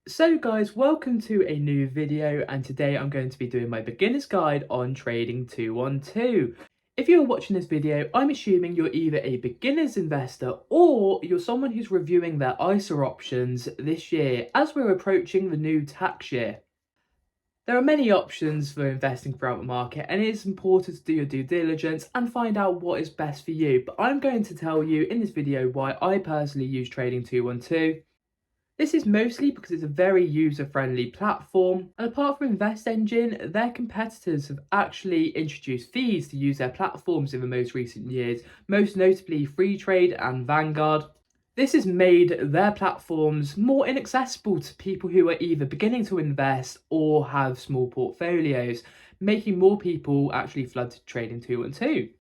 So guys, welcome to a new video, and today I'm going to be doing my beginner's guide on Trading212. If you're watching this video, I'm assuming you're either a beginner's investor or you're someone who's reviewing their ISA options this year as we're approaching the new tax year. There are many options for investing throughout the market, and it is important to do your due diligence and find out what is best for you. But I'm going to tell you in this video why I personally use Trading212. This is mostly because it's a very user-friendly platform, and apart from Invest Engine, their competitors have actually introduced fees to use their platforms in the most recent years, most notably Freetrade and Vanguard. This has made their platforms more inaccessible to people who are either beginning to invest or have small portfolios, making more people actually flood to Trading212.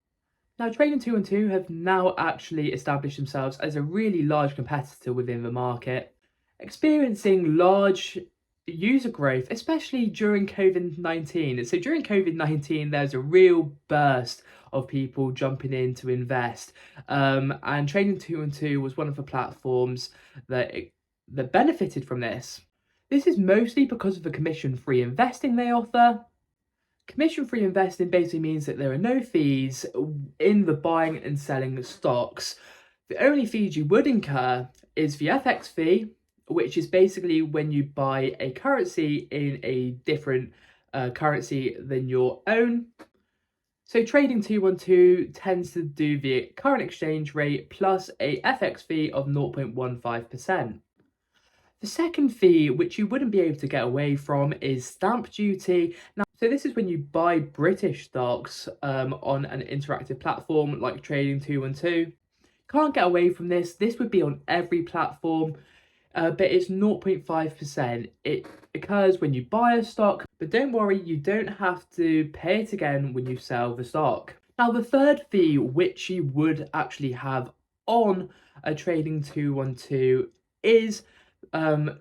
Now, Trading212 have now actually established themselves as a really large competitor within the market, experiencing large user growth, especially during COVID-19. So during COVID-19, there's a real burst of people jumping in to invest. And Trading212 was one of the platforms that benefited from this. This is mostly because of the commission-free investing they offer. Commission-free investing basically means that there are no fees in the buying and selling of stocks. The only fees you would incur is the FX fee, which is basically when you buy a currency in a different currency than your own. So Trading212 tends to do the current exchange rate plus a FX fee of 0.15%. The second fee, which you wouldn't be able to get away from, is stamp duty. Now, so this is when you buy British stocks on an interactive platform like Trading212. Can't get away from this. This would be on every platform. But it's 0.5%. It occurs when you buy a stock, but don't worry, you don't have to pay it again when you sell the stock. Now, the third fee, which you would actually have on a Trading212, is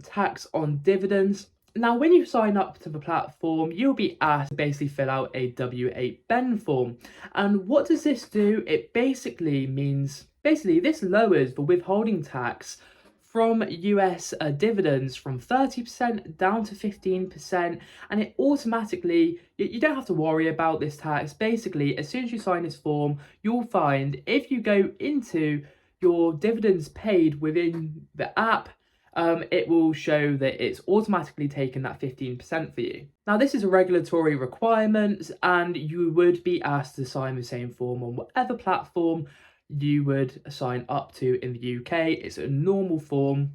tax on dividends. Now, when you sign up to the platform, you'll be asked to basically fill out a W8 Ben form. And what does this do? It basically means, this lowers the withholding tax from US dividends from 30% down to 15%, and it automatically, you don't have to worry about this tax. Basically, as soon as you sign this form, you'll find if you go into your dividends paid within the app, it will show that it's automatically taken that 15% for you. Now, this is a regulatory requirement, and you would be asked to sign the same form on whatever platform you would sign up to in the UK. It's a normal form.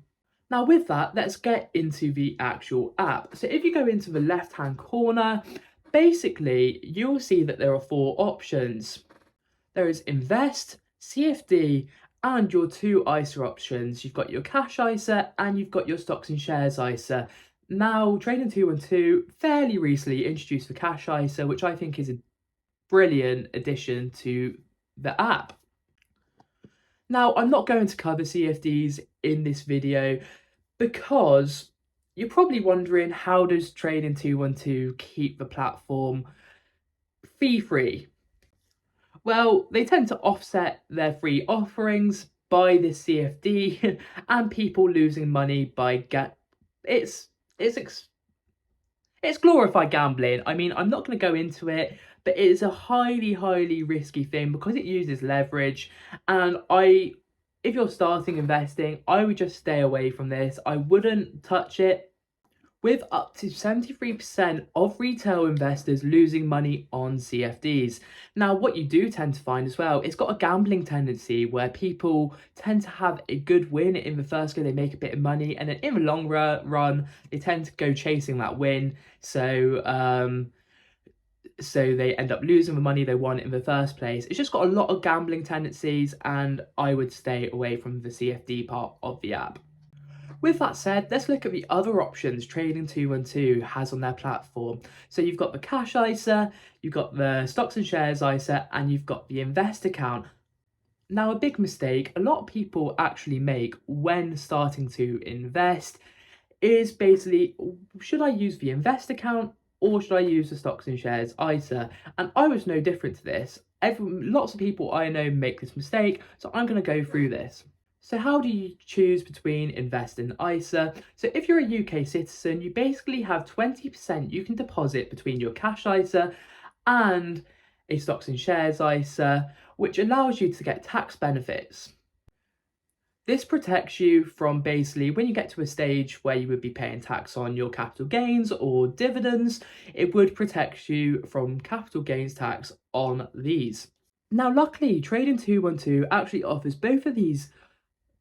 Now, with that, let's get into the actual app. So if you go into the left-hand corner, basically, you'll see that there are four options. There is Invest, CFD, and your two ISA options. You've got your cash ISA and you've got your stocks and shares ISA. Now, Trading212 fairly recently introduced the cash ISA, which I think is a brilliant addition to the app. Now, I'm not going to cover CFDs in this video because you're probably wondering, how does Trading212 keep the platform fee-free? Well, they tend to offset their free offerings by this CFD and people losing money by it's glorified gambling. I mean, I'm not going to go into it, but it is a highly risky thing because it uses leverage. And if you're starting investing, I would just stay away from this. I wouldn't touch it. With up to 73% of retail investors losing money on CFDs. Now, what you do tend to find as well, it's got a gambling tendency where people tend to have a good win in the first go, they make a bit of money, and then in the long run, they tend to go chasing that win. So they end up losing the money they won in the first place. It's just got a lot of gambling tendencies, and I would stay away from the CFD part of the app. With that said, let's look at the other options Trading212 has on their platform. So you've got the cash ISA, you've got the stocks and shares ISA, and you've got the invest account. Now, a big mistake a lot of people actually make when starting to invest is basically, should I use the invest account or should I use the stocks and shares ISA? And I was no different to this. Lots of people I know make this mistake, so I'm going to go through this. So how do you choose between invest in ISA? So if you're a UK citizen, you basically have 20% you can deposit between your cash ISA and a stocks and shares ISA, which allows you to get tax benefits. This protects you from basically when you get to a stage where you would be paying tax on your capital gains or dividends, it would protect you from capital gains tax on these. Now, luckily, Trading212 actually offers both of these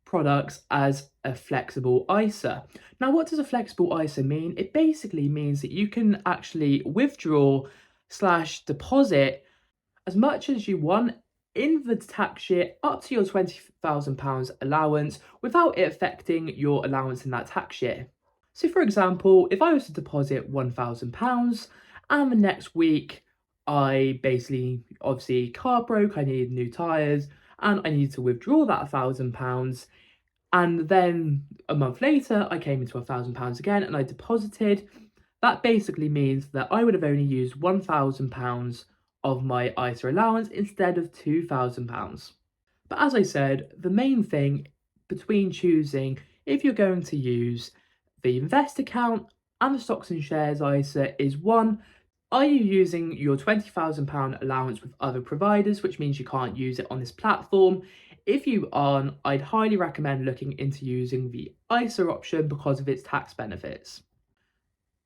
products as a flexible ISA. Now, what does a flexible ISA mean? It basically means that you can actually withdraw slash deposit as much as you want in the tax year up to your £20,000 allowance without it affecting your allowance in that tax year. So for example, if I was to deposit £1,000 and the next week I basically, obviously car broke, I needed new tyres and I needed to withdraw that £1,000, and then a month later I came into £1,000 again and I deposited, that basically means that I would have only used £1,000 of my ISA allowance instead of £2,000. But as I said, the main thing between choosing if you're going to use the invest account and the stocks and shares ISA is one, are you using your £20,000 allowance with other providers, which means you can't use it on this platform? If you aren't, I'd highly recommend looking into using the ISA option because of its tax benefits.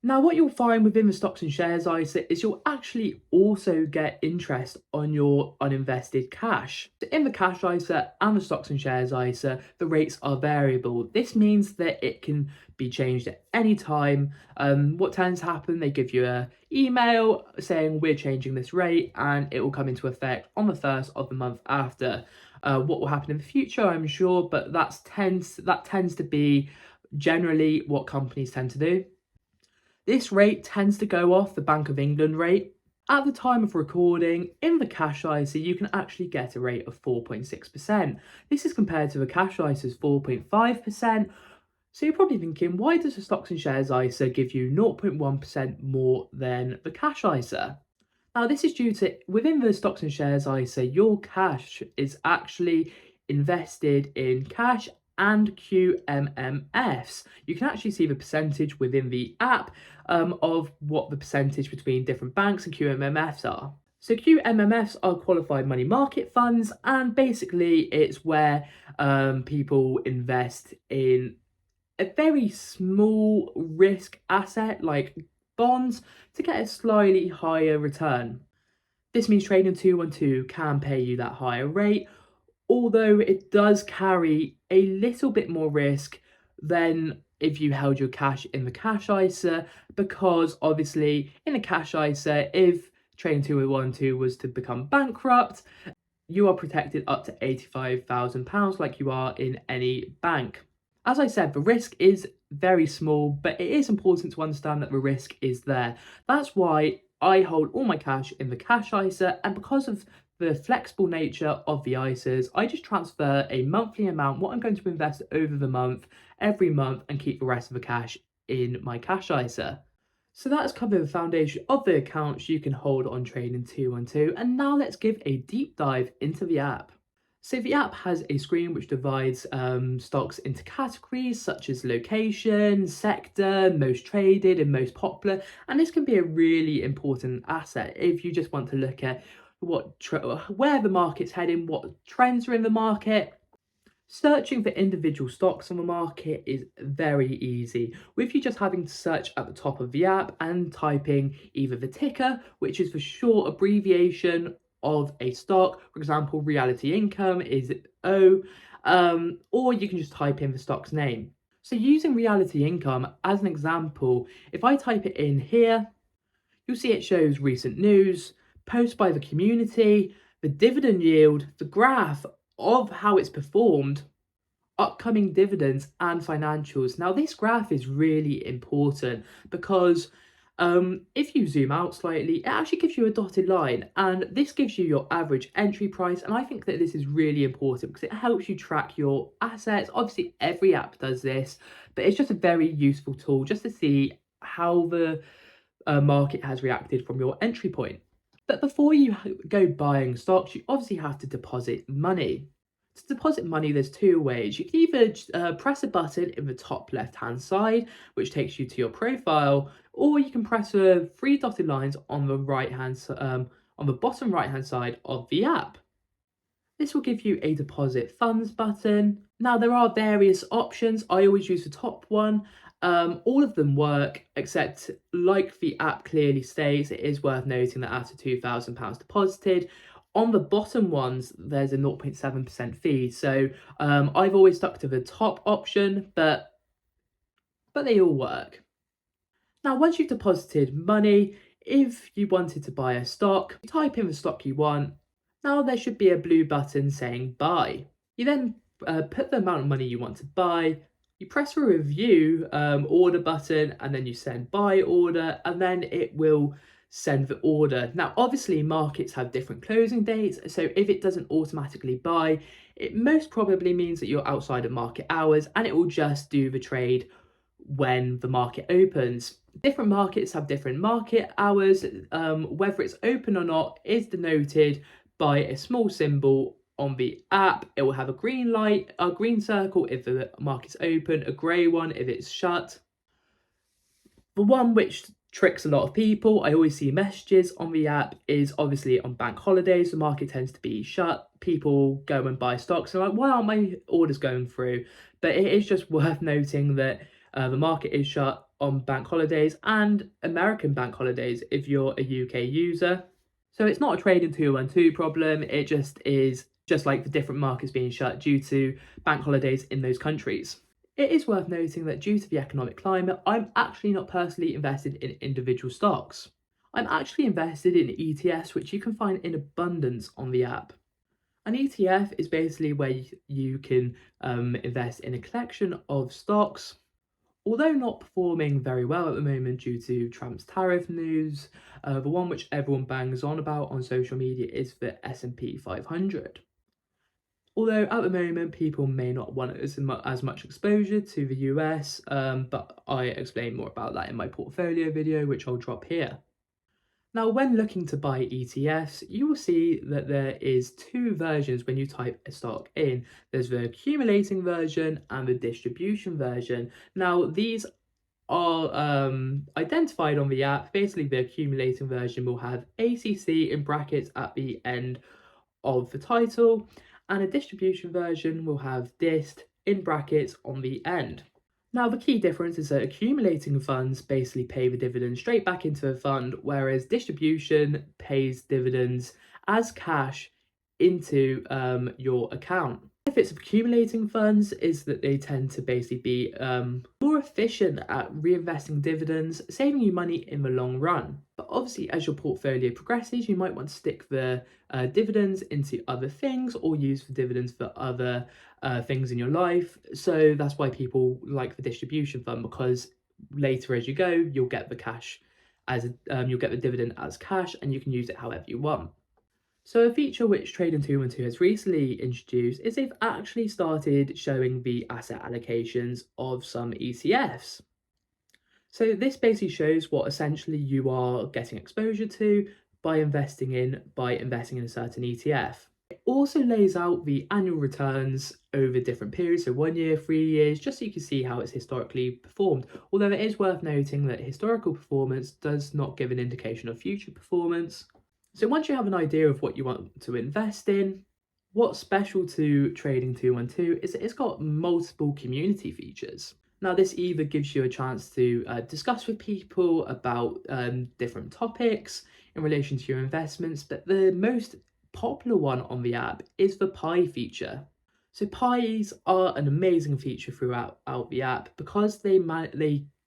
Now, what you'll find within the stocks and shares ISA is you'll actually also get interest on your uninvested cash. So in the cash ISA and the stocks and shares ISA, the rates are variable. This means that it can be changed at any time. What tends to happen, they give you an email saying we're changing this rate and it will come into effect on the 1st of the month after. What will happen in the future, I'm sure, but that tends to be generally what companies tend to do. This rate tends to go off the Bank of England rate. At the time of recording, in the cash ISA, you can actually get a rate of 4.6%. This is compared to the cash ISA's 4.5%. So you're probably thinking, why does the stocks and shares ISA give you 0.1% more than the cash ISA? Now, this is due to within the stocks and shares ISA, your cash is actually invested in cash and QMMFs. You can actually see the percentage within the app of what the percentage between different banks and QMMFs are. So QMMFs are qualified money market funds, and basically it's where people invest in a very small risk asset like bonds to get a slightly higher return. This means Trading212 can pay you that higher rate, although it does carry a little bit more risk than if you held your cash in the cash ISA, because obviously in the cash ISA, if Trading212 was to become bankrupt, you are protected up to £85,000 like you are in any bank. As I said, the risk is very small, but it is important to understand that the risk is there. That's why I hold all my cash in the cash ISA, and because of the flexible nature of the ISAs, I just transfer a monthly amount, what I'm going to invest over the month, every month, and keep the rest of the cash in my cash ISA. So that's covered the foundation of the accounts you can hold on Trading212, and now let's give a deep dive into the app. So the app has a screen which divides stocks into categories such as location, sector, most traded and most popular, and this can be a really important asset if you just want to look at where the market's heading, what trends are in the market. Searching for individual stocks on the market is very easy, with you just having to search at the top of the app and typing either the ticker, which is the short abbreviation of a stock. For example, Reality Income is O, or you can just type in the stock's name. So using Reality Income as an example, if I type it in here, you'll see it shows recent news, posts by the community, the dividend yield, the graph of how it's performed, upcoming dividends and financials. Now this graph is really important because if you zoom out slightly, it actually gives you a dotted line, and this gives you your average entry price, and I think that this is really important because it helps you track your assets. Obviously every app does this, but it's just a very useful tool just to see how the market has reacted from your entry point. But before you go buying stocks, you obviously have to deposit money. To deposit money, there's two ways. You can either press a button in the top left-hand side, which takes you to your profile, or you can press the three dotted lines on the on the bottom right-hand side of the app. This will give you a deposit funds button. Now there are various options. I always use the top one. All of them work, except like the app clearly states, it is worth noting that after £2,000 deposited, on the bottom ones, there's a 0.7% fee. So I've always stuck to the top option, but they all work. Now, once you've deposited money, if you wanted to buy a stock, you type in the stock you want. Now there should be a blue button saying buy. You then put the amount of money you want to buy, you press the review order button, and then you send buy order, and then it will send the order. Now obviously markets have different closing dates, so if it doesn't automatically buy, it most probably means that you're outside of market hours and it will just do the trade when the market opens. Different markets have different market hours. Whether it's open or not is denoted by a small symbol on the app. It will have a green light, a green circle if the market's open, a grey one if it's shut. The one which tricks a lot of people, I always see messages on the app, is obviously on bank holidays, the market tends to be shut. People go and buy stocks and like, why aren't my orders going through? But it is just worth noting that the market is shut on bank holidays and American bank holidays if you're a UK user. So it's not a Trading212 problem, it just is just like the different markets being shut due to bank holidays in those countries. It is worth noting that due to the economic climate, I'm actually not personally invested in individual stocks. I'm actually invested in ETFs, which you can find in abundance on the app. An ETF is basically where you can invest in a collection of stocks. Although not performing very well at the moment due to Trump's tariff news, the one which everyone bangs on about on social media is the S&P 500. Although at the moment people may not want as much exposure to the US, but I explain more about that in my portfolio video, which I'll drop here. Now, when looking to buy ETFs, you will see that there is two versions when you type a stock in. There's the accumulating version and the distribution version. Now, these are identified on the app. Basically, the accumulating version will have ACC in brackets at the end of the title, and a distribution version will have dist in brackets on the end. Now, the key difference is that accumulating funds basically pay the dividend straight back into the fund, whereas distribution pays dividends as cash into your account. The benefits of accumulating funds is that they tend to basically be more efficient at reinvesting dividends, saving you money in the long run. But obviously, as your portfolio progresses, you might want to stick the dividends into other things or use the dividends for other things in your life. So that's why people like the distribution fund, because later as you go, you'll get the cash as you'll get the dividend as cash, and you can use it however you want. So a feature which Trading212 has recently introduced is they've actually started showing the asset allocations of some ETFs. So this basically shows what essentially you are getting exposure to by investing in a certain ETF. It also lays out the annual returns over different periods, so 1 year, 3 years, just so you can see how it's historically performed. Although it is worth noting that historical performance does not give an indication of future performance. So once you have an idea of what you want to invest in, what's special to Trading212 is that it's got multiple community features. Now, this either gives you a chance to discuss with people about different topics in relation to your investments, but the most popular one on the app is the pie feature. So pies are an amazing feature throughout the app because they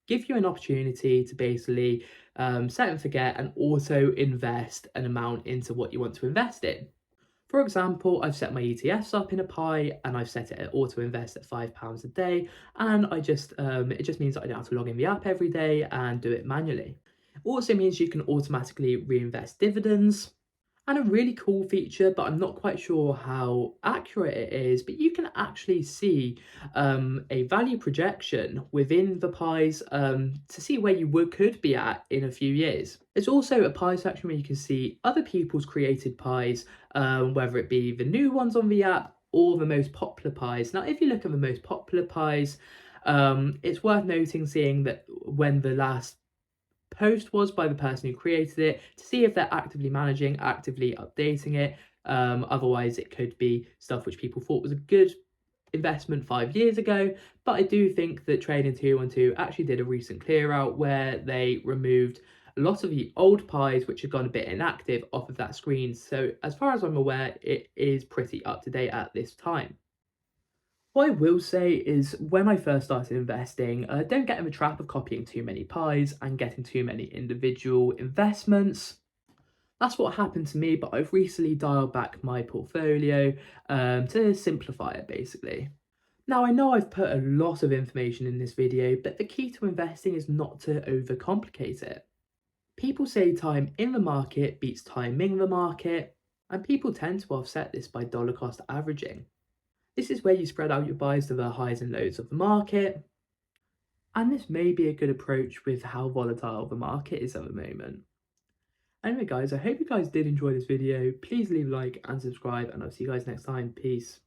give you an opportunity to basically set and forget and auto invest an amount into what you want to invest in. For example, I've set my ETFs up in a pie and I've set it at auto invest at £5 a day, and it just means that I don't have to log in the app every day and do it manually. It also means you can automatically reinvest dividends. And a really cool feature, but I'm not quite sure how accurate it is, but you can actually see a value projection within the pies to see where you could be at in a few years. There's also a pie section where you can see other people's created pies, whether it be the new ones on the app or the most popular pies. Now, if you look at the most popular pies, it's worth noting seeing that when the last post was by the person who created it to see if they're actively managing, actively updating it. Otherwise, it could be stuff which people thought was a good investment 5 years ago. But I do think that Trading212 actually did a recent clear out where they removed a lot of the old pies which had gone a bit inactive off of that screen. So as far as I'm aware, it is pretty up to date at this time. What I will say is when I first started investing, don't get in the trap of copying too many pies and getting too many individual investments. That's what happened to me, but I've recently dialed back my portfolio to simplify it basically. Now I know I've put a lot of information in this video, but the key to investing is not to overcomplicate it. People say time in the market beats timing the market, and people tend to offset this by dollar cost averaging. This is where you spread out your buys to the highs and lows of the market, and this may be a good approach with how volatile the market is at the moment. Anyway guys, I hope you guys did enjoy this video. Please leave a like and subscribe, and I'll see you guys next time. Peace.